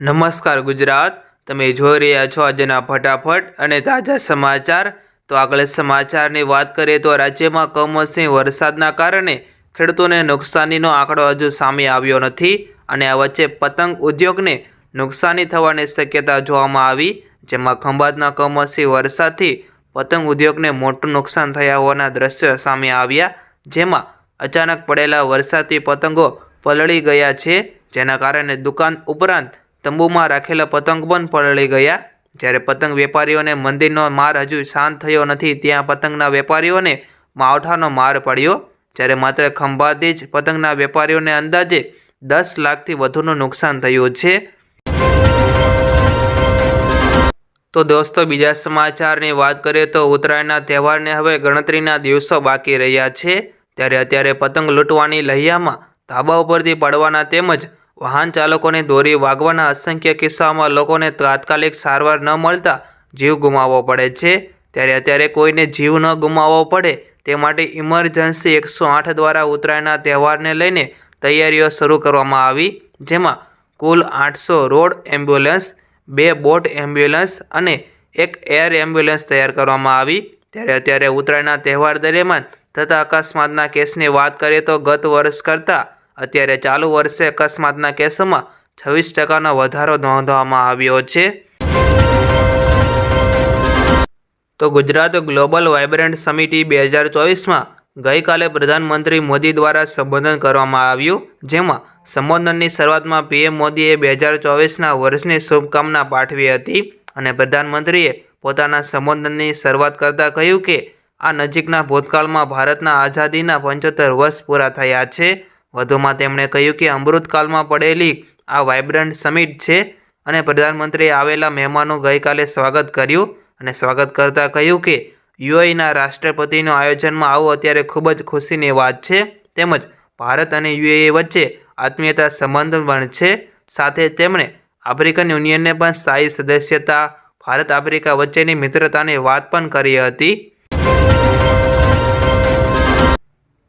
નમસ્કાર ગુજરાત, તમે જોઈ રહ્યા છો આજના ફટાફટ અને તાજા સમાચાર। તો આગળ સમાચારની વાત કરીએ તો રાજ્યમાં કમોસમી વરસાદના કારણે ખેડૂતોને નુકસાનીનો આંકડો હજુ સામે આવ્યો નથી અને આ વચ્ચે પતંગ ઉદ્યોગને નુકસાની થવાની શક્યતા જોવામાં આવી, જેમાં ખંભાતના કમોસમી વરસાદથી પતંગ ઉદ્યોગને મોટું નુકસાન થયા હોવાના દ્રશ્યો સામે આવ્યા, જેમાં અચાનક પડેલા વરસાદથી પતંગો પલળી ગયા છે, જેના કારણે દુકાન ઉપરાંત તંબુમાં રાખેલા પતંગ પણ પલળી ગયા। જ્યારે પતંગ વેપારીઓને મંદિરનો માર હજુ શાંત થયો નથી, ત્યાં પતંગના વેપારીઓને માવઠાનો માર પડ્યો, જ્યારે માત્ર ખંભાતથી જ પતંગના વેપારીઓને અંદાજે 10 લાખથી વધુનું નુકસાન થયું છે। તો દોસ્તો, બીજા સમાચારની વાત કરીએ તો ઉત્તરાયણના તહેવારને હવે ગણતરીના દિવસો બાકી રહ્યા છે, ત્યારે અત્યારે પતંગ લૂંટવાની લહ્યામાં ધાબા ઉપરથી પડવાના તેમજ વાહન ચાલકોને દોરી વાગવાના અસંખ્ય કિસ્સાઓમાં લોકોને તાત્કાલિક સારવાર ન મળતા જીવ ગુમાવવો પડે છે। ત્યારે અત્યારે કોઈને જીવ ન ગુમાવવો પડે તે માટે ઇમરજન્સી 108 દ્વારા ઉત્તરાયણના તહેવારને લઈને તૈયારીઓ શરૂ કરવામાં આવી, જેમાં કુલ 800 રોડ એમ્બ્યુલન્સ, 2 બોટ એમ્બ્યુલન્સ અને 1 એર એમ્બ્યુલન્સ તૈયાર કરવામાં આવી। ત્યારે અત્યારે ઉત્તરાયણના તહેવાર દરમિયાન થતા અકસ્માતના કેસની વાત કરીએ તો ગત વર્ષ કરતાં અત્યારે ચાલુ વર્ષે અકસ્માતના કેસોમાં 26% વધારો નોંધવામાં આવ્યો છે। તો ગુજરાત ગ્લોબલ વાઇબ્રન્ટ સમિટ 2024માં ગઈકાલે પ્રધાનમંત્રી મોદી દ્વારા સંબોધન કરવામાં આવ્યું, જેમાં સંબોધનની શરૂઆતમાં પીએમ મોદીએ 2024ના વર્ષની શુભકામના પાઠવી હતી અને પ્રધાનમંત્રીએ પોતાના સંબોધનની શરૂઆત કરતાં કહ્યું કે આ નજીકના ભૂતકાળમાં ભારતના આઝાદીના 75 વર્ષ પૂરા થયા છે। વધુમાં તેમણે કહ્યું કે અમૃતકાળમાં પડેલી આ વાઇબ્રન્ટ સમિટ છે અને પ્રધાનમંત્રીએ આવેલા મહેમાનોનું ગઈકાલે સ્વાગત કર્યું અને સ્વાગત કરતાં કહ્યું કે યુએઈના રાષ્ટ્રપતિનું આયોજનમાં આવવું અત્યારે ખૂબ જ ખુશીની વાત છે, તેમજ ભારત અને યુએઈ વચ્ચે આત્મીયતા સંબંધ પણ છે। સાથે તેમણે આફ્રિકન યુનિયનને પણ સ્થાયી સદસ્યતા, ભારત આફ્રિકા વચ્ચેની મિત્રતાની વાત પણ કરી હતી।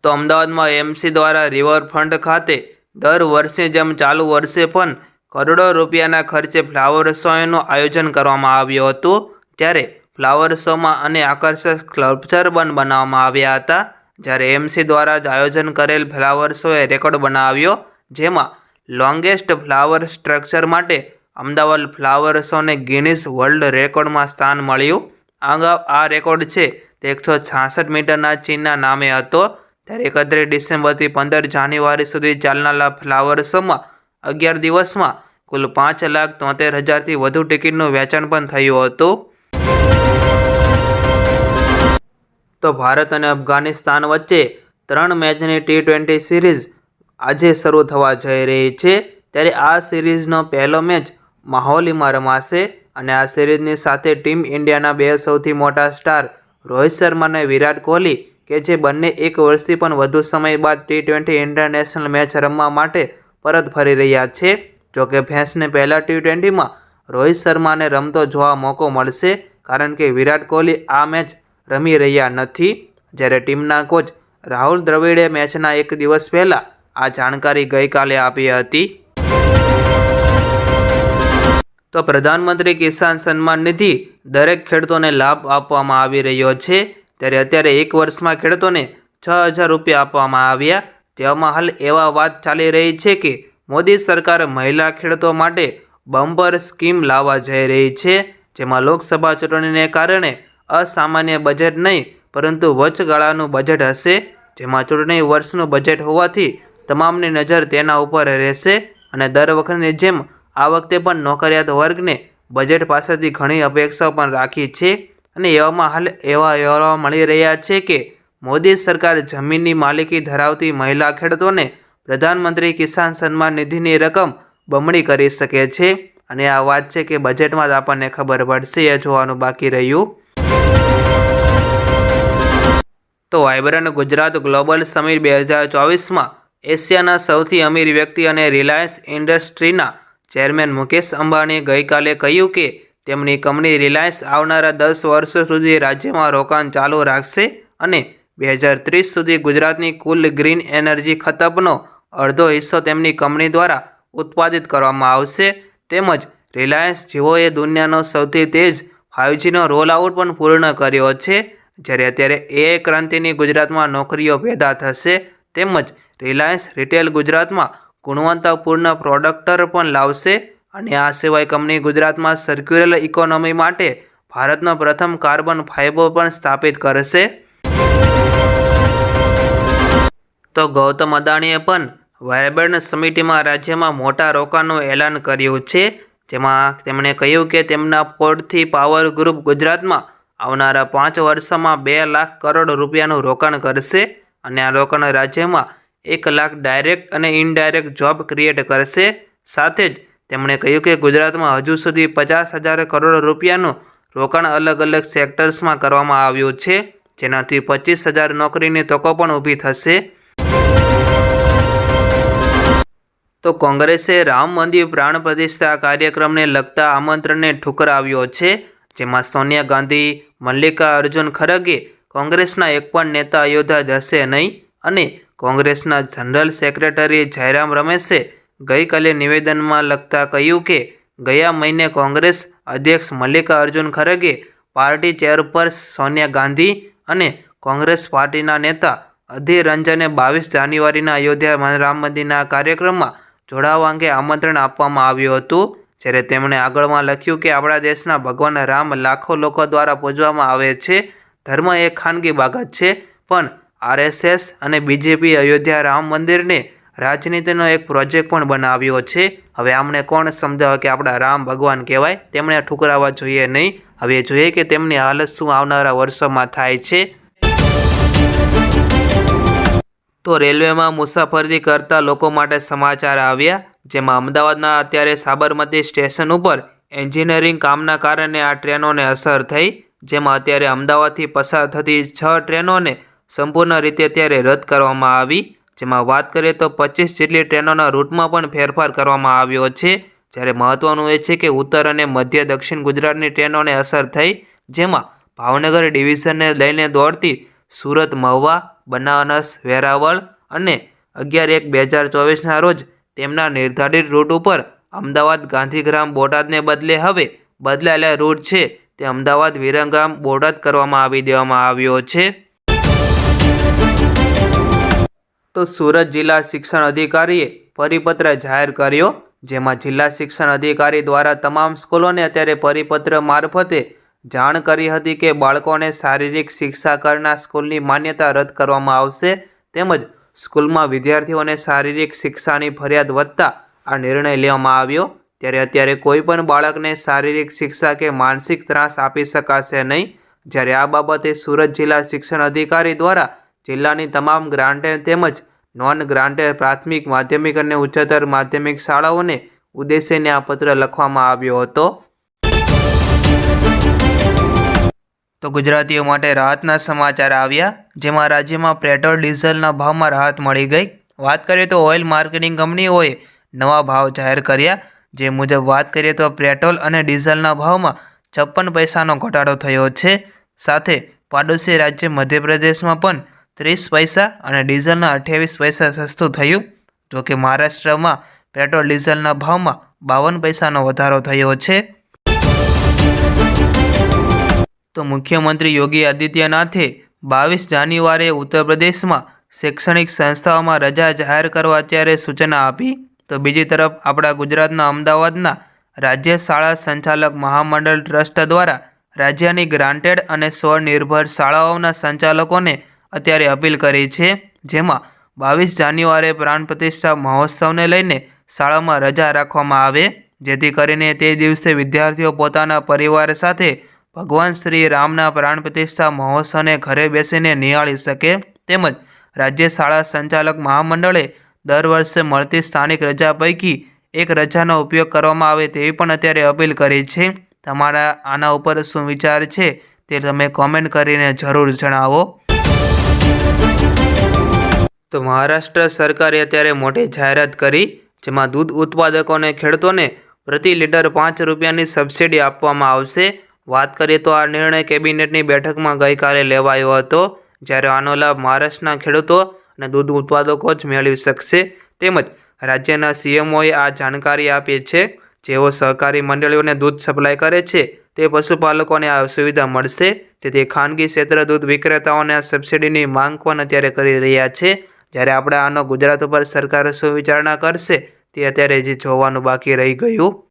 તો અમદાવાદમાં એમસી દ્વારા રિવરફ્રન્ટ ખાતે દર વર્ષે જેમ ચાલુ વર્ષે પણ કરોડો રૂપિયાના ખર્ચે ફ્લાવર શોનું આયોજન કરવામાં આવ્યું હતું, ત્યારે ફ્લાવર શોમાં અને આકર્ષક સ્કલ્પચર પણ બનાવવામાં આવ્યા હતા। જ્યારે એમસી દ્વારા જ આયોજન કરેલ ફ્લાવર શોએ રેકોર્ડ બનાવ્યો, જેમાં લોંગેસ્ટ ફ્લાવર સ્ટ્રક્ચર માટે અમદાવાદ ફ્લાવર શોને ગિનિસ વર્લ્ડ રેકોર્ડમાં સ્થાન મળ્યું। અગાઉ આ રેકોર્ડ છે તે 166 મીટરના ચીનના નામે હતો। ત્યારે 31 ડિસેમ્બરથી 15 જાન્યુઆરી સુધી ચાલનારા ફ્લાવર શોમાં 11 દિવસમાં કુલ 5,73,000થી વધુ ટિકિટનું વેચાણ પણ થયું હતું। તો ભારત અને અફઘાનિસ્તાન વચ્ચે 3 મેચની T20 સિરીઝ આજે શરૂ થવા જઈ રહી છે, ત્યારે આ સિરીઝનો પહેલો મેચ માહોલીમાં રમાશે અને આ સિરીઝની સાથે ટીમ ઇન્ડિયાના 2 સૌથી મોટા સ્ટાર રોહિત શર્મા અને વિરાટ કોહલી કે જે બંને 1 વર્ષથી પણ વધુ સમય બાદ T20 ઇન્ટરનેશનલ મેચ રમવા માટે પરત ફરી રહ્યા છે। જોકે ફેન્સને પહેલા T20માં રોહિત શર્માને રમતો જોવા મોકો મળશે, કારણ કે વિરાટ કોહલી આ મેચ રમી રહ્યા નથી। જ્યારે ટીમના કોચ રાહુલ દ્રવિડે મેચના 1 દિવસ પહેલાં આ જાણકારી ગઈકાલે આપી હતી। તો પ્રધાનમંત્રી કિસાન સન્માન નિધિ દરેક ખેડૂતોને લાભ આપવામાં આવી રહ્યો છે, ત્યારે અત્યારે 1 વર્ષમાં ખેડૂતોને 6,000 રૂપિયા આપવામાં આવ્યા। તેવામાં હાલ એવા વાત ચાલી રહી છે કે મોદી સરકાર મહિલા ખેડૂતો માટે બમ્પર સ્કીમ લાવવા જઈ રહી છે, જેમાં લોકસભા ચૂંટણીને કારણે અસામાન્ય બજેટ નહીં પરંતુ વચગાળાનું બજેટ હશે, જેમાં ચૂંટણી વર્ષનું બજેટ હોવાથી તમામની નજર તેના ઉપર રહેશે અને દર વખતની જેમ આ વખતે પણ નોકરિયાત વર્ગને બજેટ પાસેથી ઘણી અપેક્ષાઓ પણ રાખી છે અને એવામાં હાલ એવા અહેવાલો મળી રહ્યા છે કે મોદી સરકાર જમીનની માલિકી ધરાવતી મહિલા ખેડૂતોને પ્રધાનમંત્રી કિસાન સન્માન નિધિની રકમ બમણી કરી શકે છે અને આ વાત છે કે બજેટમાં જ આપણને ખબર પડશે, એ જોવાનું બાકી રહ્યું। તો વાઇબ્રન્ટ ગુજરાત ગ્લોબલ સમિટ 2024માં એશિયાના સૌથી અમીર વ્યક્તિ અને રિલાયન્સ ઇન્ડસ્ટ્રીના ચેરમેન મુકેશ અંબાણીએ ગઈકાલે કહ્યું કે તેમની કંપની રિલાયન્સ આવનારા 10 વર્ષો સુધી રાજ્યમાં રોકાણ ચાલુ રાખશે અને 2030 સુધી ગુજરાતની કુલ ગ્રીન એનર્જી ખપતનો અડધો હિસ્સો તેમની કંપની દ્વારા ઉત્પાદિત કરવામાં આવશે। તેમજ રિલાયન્સ જીઓએ દુનિયાનો સૌથી તેજ 5Gનો રોલ આઉટ પણ પૂર્ણ કર્યો છે, જ્યારે અત્યારે AI ક્રાંતિની ગુજરાતમાં નોકરીઓ પેદા થશે, તેમજ રિલાયન્સ રિટેલ ગુજરાતમાં ગુણવત્તાપૂર્ણ પ્રોડક્ટર પણ લાવશે અને આ સિવાય કંપની ગુજરાતમાં સર્ક્યુલર ઇકોનોમી માટે ભારતનો પ્રથમ કાર્બન ફાઇબર પણ સ્થાપિત કરશે. તો ગૌતમ અદાણીએ પણ વાયબ્રન્ટ સમિટમાં રાજ્યમાં મોટા રોકાણનું એલાન કર્યું છે, જેમાં તેમણે કહ્યું કે તેમના પોર્ટથી પાવર ગ્રુપ ગુજરાતમાં આવનારા 5 વર્ષમાં 2 લાખ કરોડ રૂપિયાનું રોકાણ કરશે અને આ રોકાણ રાજ્યમાં 1 લાખ ડાયરેક્ટ અને ઇનડાયરેક્ટ જોબ ક્રિએટ કરશે. સાથે જ તેમણે કહ્યું કે ગુજરાતમાં હજુ સુધી 50,000 કરોડ રૂપિયાનું રોકાણ અલગ અલગ સેક્ટર્સમાં કરવામાં આવ્યું છે, જેનાથી 25,000 નોકરીની તકો પણ ઊભી થશે. તો કોંગ્રેસે રામ મંદિર પ્રાણ પ્રતિષ્ઠા કાર્યક્રમને લગતા આમંત્રણને ઠુકરાવ્યો છે, જેમાં સોનિયા ગાંધી, મલ્લિકાર્જુન ખડગે કોંગ્રેસના એક પણ નેતા અયોધ્યા જશે નહીં અને કોંગ્રેસના જનરલ સેક્રેટરી જયરામ રમેશે ગઈકાલે નિવેદનમાં લખતા કહ્યું કે ગયા મહિને કોંગ્રેસ અધ્યક્ષ મલ્લિકાર્જુન ખડગે પાર્ટી ચેરપર્સન સોનિયા ગાંધી અને કોંગ્રેસ પાર્ટીના નેતા અધીર રંજને 22 જાન્યુઆરીના અયોધ્યા રામ મંદિરના કાર્યક્રમમાં જોડાવા અંગે આમંત્રણ આપવામાં આવ્યું હતું, જ્યારે તેમણે આગળમાં લખ્યું કે આપણા દેશના ભગવાન રામ લાખો લોકો દ્વારા પૂજવામાં આવે છે. ધર્મ એ ખાનગી બાબત છે, પણ RSS અને BJP અયોધ્યા રામ મંદિરને રાજનીતિનો એક પ્રોજેક્ટ પણ બનાવ્યો છે. હવે આમને કોણ સમજાવે કે આપણા રામ ભગવાન કહેવાય? તેમણે ઠુકરાવવા જોઈએ નહીં. હવે જોઈએ કે તેમની હાલત શું આવનારા વર્ષોમાં થાય છે. તો રેલવેમાં મુસાફરી કરતા લોકો માટે સમાચાર આવ્યા, જેમાં અમદાવાદના અત્યારે સાબરમતી સ્ટેશન ઉપર એન્જિનિયરિંગ કામના કારણે આ ટ્રેનોને અસર થઈ, જેમાં અત્યારે અમદાવાદથી પસાર થતી 6 ટ્રેનોને સંપૂર્ણ રીતે અત્યારે રદ કરવામાં આવી. જેમાં વાત કરીએ તો 25 જેટલી ટ્રેનોના રૂટમાં પણ ફેરફાર કરવામાં આવ્યો છે, જ્યારે મહત્વનું એ છે કે ઉત્તર અને મધ્ય દક્ષિણ ગુજરાતની ટ્રેનોને અસર થઈ, જેમાં ભાવનગર ડિવિઝનને લઈને દોડતી સુરત મહુવા, બનારસ વેરાવળ અને 11/1/2024ના રોજ તેમના નિર્ધારિત રૂટ ઉપર અમદાવાદ ગાંધીગ્રામ બોટાદને બદલે હવે બદલાયેલા રૂટ છે તે અમદાવાદ વિરમગામ બોટાદ કરવામાં આવી દેવામાં આવ્યો છે. તો સુરત જિલ્લા શિક્ષણ અધિકારીએ પરિપત્ર જાહેર કર્યો, જેમાં જિલ્લા શિક્ષણ અધિકારી દ્વારા તમામ સ્કૂલોને અત્યારે પરિપત્ર મારફતે જાણ કરી હતી કે બાળકોને શારીરિક શિક્ષા કરના સ્કૂલની માન્યતા રદ કરવામાં આવશે, તેમજ સ્કૂલમાં વિદ્યાર્થીઓને શારીરિક શિક્ષાની ફરિયાદ વધતા આ નિર્ણય લેવામાં આવ્યો. ત્યારે અત્યારે કોઈ પણ બાળકને શારીરિક શિક્ષા કે માનસિક ત્રાસ આપી શકાશે નહીં, જ્યારે આ બાબતે સુરત જિલ્લા શિક્ષણ અધિકારી દ્વારા જિલ્લાની તમામ ગ્રાન્ટેડ તેમજ નોન ગ્રાન્ટેડ પ્રાથમિક, માધ્યમિક અને ઉચ્ચતર માધ્યમિક શાળાઓને ઉદ્દેશીને આ પત્ર લખવામાં આવ્યો હતો. તો ગુજરાતીઓ માટે રાહતના સમાચાર આવ્યા, જેમાં રાજ્યમાં પેટ્રોલ ડીઝલના ભાવમાં રાહત મળી ગઈ. વાત કરીએ તો ઓઇલ માર્કેટિંગ કંપનીઓએ નવા ભાવ જાહેર કર્યા, જે મુજબ વાત કરીએ તો પેટ્રોલ અને ડીઝલના ભાવમાં 56 પૈસાનો ઘટાડો થયો છે. સાથે પાડોશી રાજ્ય મધ્યપ્રદેશમાં પણ 30 પૈસા અને ડીઝલના 28 પૈસા સસ્તું થયું. જોકે મહારાષ્ટ્રમાં પેટ્રોલ ડીઝલના ભાવમાં 52 પૈસાનો વધારો થયો છે. તો મુખ્યમંત્રી યોગી આદિત્યનાથે 22 જાન્યુઆરીએ ઉત્તર પ્રદેશમાં શૈક્ષણિક સંસ્થાઓમાં રજા જાહેર કરવા અત્યારે સૂચના આપી. તો બીજી તરફ આપણા ગુજરાતના અમદાવાદના રાજ્ય શાળા સંચાલક મહામંડળ ટ્રસ્ટ દ્વારા રાજ્યની ગ્રાન્ટેડ અને સ્વનિર્ભર શાળાઓના સંચાલકોને અત્યારે અપીલ કરી છે, જેમાં 22 જાન્યુઆરીએ પ્રાણ પ્રતિષ્ઠા મહોત્સવને લઈને શાળામાં રજા રાખવામાં આવે, જેથી કરીને તે દિવસે વિદ્યાર્થીઓ પોતાના પરિવાર સાથે ભગવાન શ્રી રામના પ્રાણ પ્રતિષ્ઠા મહોત્સવને ઘરે બેસીને નિહાળી શકે. તેમજ રાજ્ય શાળા સંચાલક મહામંડળે દર વર્ષે મળતી સ્થાનિક રજા પૈકી એક રજાનો ઉપયોગ કરવામાં આવે તેવી પણ અત્યારે અપીલ કરી છે. તમારા આના ઉપર શું વિચાર છે તે તમે કોમેન્ટ કરીને જરૂર જણાવો. તો મહારાષ્ટ્ર સરકારે અત્યારે મોટી જાહેરાત કરી, જેમાં દૂધ ઉત્પાદકોને ખેડૂતોને પ્રતિ લીટર 5 રૂપિયાની સબસિડી આપવામાં આવશે. વાત કરીએ તો આ નિર્ણય કેબિનેટની બેઠકમાં ગઈકાલે લેવાયો હતો, જ્યારે આનો લાભ મહારાષ્ટ્રના ખેડૂતો અને દૂધ ઉત્પાદકો જ મેળવી શકશે. તેમજ રાજ્યના CMOએ આ જાણકારી આપી છે, જેઓ સહકારી મંડળીઓને દૂધ સપ્લાય કરે છે તે પશુપાલકોને આ સુવિધા મળશે. તેથી ખાનગી ક્ષેત્ર દૂધ વિક્રેતાઓને આ સબસિડીની માંગ પણ અત્યારે કરી રહ્યા છે. જ્યારે આપણે આનો ગુજરાત ઉપર સરકાર શું વિચારણા કરશે તે અત્યારે હજી જોવાનું બાકી રહી ગયું